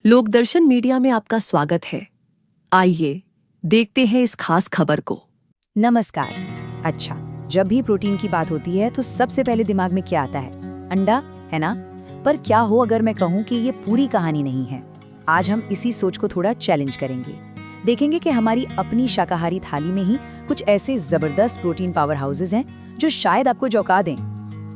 लोकदर्शन media में आपका स्वागत है। आइए देखते हैं इस खास खबर को। नमस्कार। अच्छा, जब भी प्रोटीन की बात होती है तो सबसे पहले दिमाग में क्या आता है? अंडा, है ना? पर क्या हो अगर मैं कहूँ कि ये पूरी कहानी नहीं है। आज हम इसी सोच को थोड़ा चैलेंज करेंगे। देखेंगे कि हमारी अपनी शाकाहारी थाली में ही कुछ ऐसे जबरदस्त प्रोटीन पावर हाउसेज हैं जो शायद आपको चौंका दें।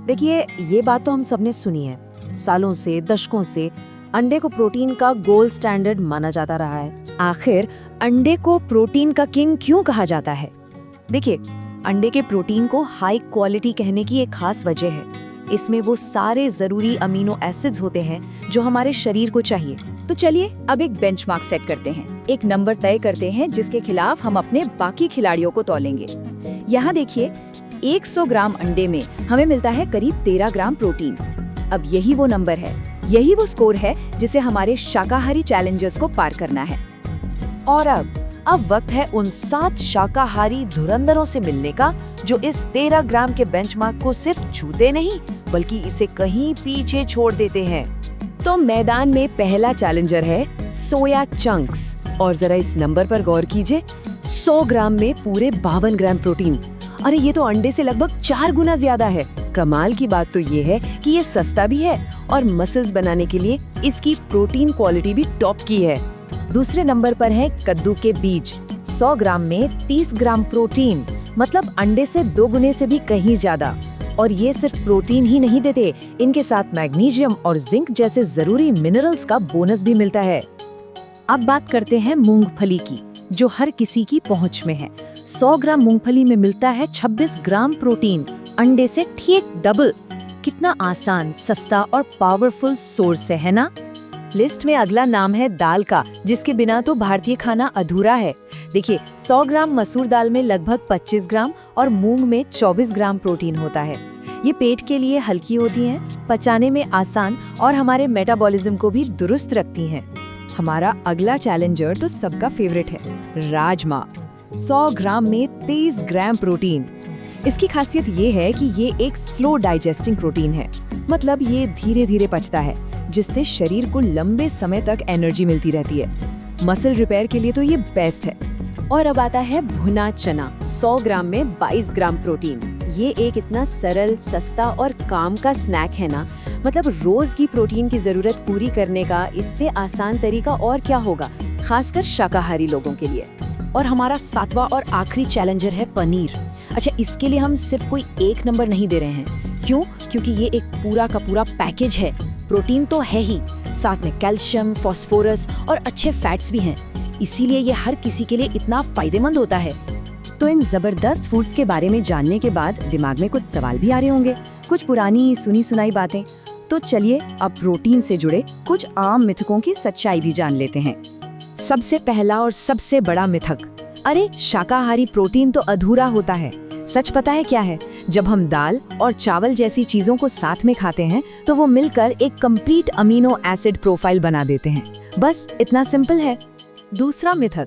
देखिए, ये बात तो हम सबने सुनी है। सालों से, दशकों से अंडे को प्रोटीन का गोल्ड स्टैंडर्ड माना जाता रहा है। आखिर अंडे को प्रोटीन का किंग क्यों कहा जाता है? देखिए, अंडे के प्रोटीन को हाई क्वालिटी कहने की एक खास वजह है। इसमें वो सारे जरूरी अमीनो एसिड्स होते हैं जो हमारे शरीर को चाहिए। तो चलिए अब एक बेंचमार्क सेट करते हैं, एक नंबर तय करते हैं जिसके खिलाफ हम अपने बाकी खिलाड़ियों को तौलेंगे। यहाँ देखिए, 100 ग्राम अंडे में हमें मिलता है करीब 13 ग्राम प्रोटीन। अब यही वो नंबर है, यही वो स्कोर है जिसे हमारे शाकाहारी चैलेंजर्स को पार करना है। और अब वक्त है उन 7 शाकाहारी धुरंधरों से मिलने का जो इस 13 ग्राम के बेंचमार्क को सिर्फ छूते नहीं बल्कि इसे कहीं पीछे छोड़ देते हैं। तो मैदान में पहला चैलेंजर है सोया चंक्स। और जरा इस नंबर पर गौर कीजिए, 100 ग्राम में पूरे 52 ग्राम प्रोटीन। अरे ये तो अंडे से लगभग 4 गुना ज्यादा है। कमाल की बात तो ये है कि ये सस्ता भी है और मसल्स बनाने के लिए इसकी प्रोटीन क्वालिटी भी टॉप की है। दूसरे नंबर पर है कद्दू के बीज। 100 ग्राम में 30 ग्राम प्रोटीन, मतलब अंडे से 2 गुने से भी कहीं ज्यादा। और ये सिर्फ प्रोटीन ही नहीं देते, इनके साथ मैग्नीशियम और जिंक जैसे जरूरी मिनरल्स का बोनस भी मिलता है। अब बात करते हैं मूंगफली की, जो हर किसी की पहुंच में है। 100 ग्राम मूंगफली में मिलता है 26 ग्राम प्रोटीन, अंडे से ठीक डबल। कितना आसान, सस्ता और पावरफुल सोर्स है ना? लिस्ट में अगला नाम है दाल का, जिसके बिना तो भारतीय खाना अधूरा है। देखिए, 100 ग्राम मसूर दाल में लगभग 25 ग्राम और मूंग में 24 ग्राम प्रोटीन होता है। ये पेट के लिए हल्की होती हैं, पचाने में आसान और हमारे मेटाबॉलिज्म को भी दुरुस्त रखती हैं। हमारा अगला चैलेंजर तो सबका फेवरेट है, राजमा। 100 ग्राम में 23 ग्राम प्रोटीन। इसकी खासियत ये है कि ये एक स्लो डाइजेस्टिंग प्रोटीन है, मतलब ये धीरे धीरे पचता है, जिससे शरीर को लंबे समय तक एनर्जी मिलती रहती है। मसल रिपेयर के लिए तो ये बेस्ट है। और अब आता है भुना चना। 100 ग्राम में 22 ग्राम प्रोटीन। ये एक इतना सरल, सस्ता और काम का स्नैक है ना, मतलब रोज की प्रोटीन की जरूरत पूरी करने का इससे आसान तरीका और क्या होगा, खासकर शाकाहारी लोगों के लिए। और हमारा 7वां और आखिरी चैलेंजर है पनीर। अच्छा, इसके लिए हम सिर्फ कोई एक नंबर नहीं दे रहे हैं। क्यों? क्योंकि ये एक पूरा का पूरा पैकेज है। प्रोटीन तो है ही, साथ में कैल्शियम, फास्फोरस और अच्छे फैट्स भी हैं। इसीलिए ये हर किसी के लिए इतना फायदेमंद होता है। तो इन जबरदस्त फूड्स के बारे में जानने के बाद दिमाग में कुछ सवाल भी आ रहे होंगे, कुछ पुरानी सुनी सुनाई बातें। तो चलिए अब प्रोटीन से जुड़े कुछ आम मिथकों की सच्चाई भी जान लेते हैं। सबसे पहला और सबसे बड़ा मिथक, अरे शाकाहारी प्रोटीन तो अधूरा होता है। सच पता है क्या है? जब हम दाल और चावल जैसी चीजों को साथ में खाते हैं तो वो मिलकर एक कंप्लीट अमीनो एसिड प्रोफाइल बना देते हैं। बस इतना सिंपल है। दूसरा मिथक,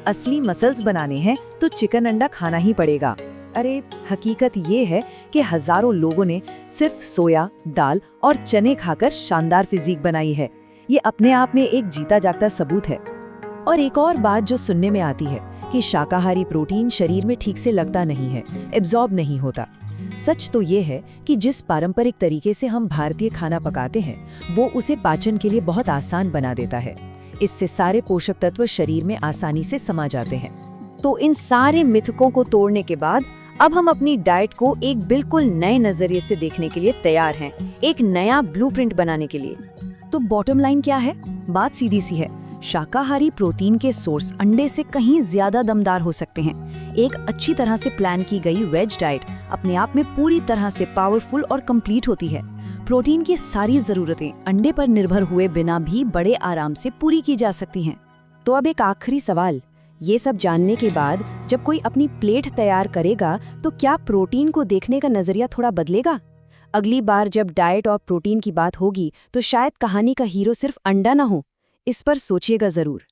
असली मसल्स बनाने हैं तो चिकन अंडा खाना ही पड़ेगा। अरे हकीकत ये है कि हजारों लोगों ने सिर्फ सोया, दाल और चने खाकर शानदार फिजिक बनाई है। ये अपने आप में एक जीता जागता सबूत है। और एक और बात जो सुनने में आती है कि शाकाहारी प्रोटीन शरीर में ठीक से लगता नहीं है, एब्जॉर्ब नहीं होता। सच तो ये है कि जिस पारंपरिक तरीके से हम भारतीय खाना पकाते हैं वो उसे पाचन के लिए बहुत आसान बना देता है। इससे सारे पोषक तत्व शरीर में आसानी से समा जाते हैं। तो इन सारे मिथकों को तोड़ने के बाद अब हम अपनी डाइट को एक बिल्कुल नए नजरिए से देखने के लिए तैयार हैं, एक नया ब्लूप्रिंट बनाने के लिए। तो बॉटम लाइन क्या है? बात सीधी सी है, शाकाहारी प्रोटीन के सोर्स अंडे से कहीं ज्यादा दमदार हो सकते हैं। एक अच्छी तरह से प्लान की गई वेज डाइट अपने आप में पूरी तरह से पावरफुल और कंप्लीट होती है। प्रोटीन की सारी जरूरतें अंडे पर निर्भर हुए बिना भी बड़े आराम से पूरी की जा सकती हैं। तो अब एक आखिरी सवाल, ये सब जानने के बाद जब कोई अपनी प्लेट तैयार करेगा तो क्या प्रोटीन को देखने का नजरिया थोड़ा बदलेगा? अगली बार जब डाइट और प्रोटीन की बात होगी तो शायद कहानी का हीरो सिर्फ अंडा ना हो। इस पर सोचिएगा जरूर।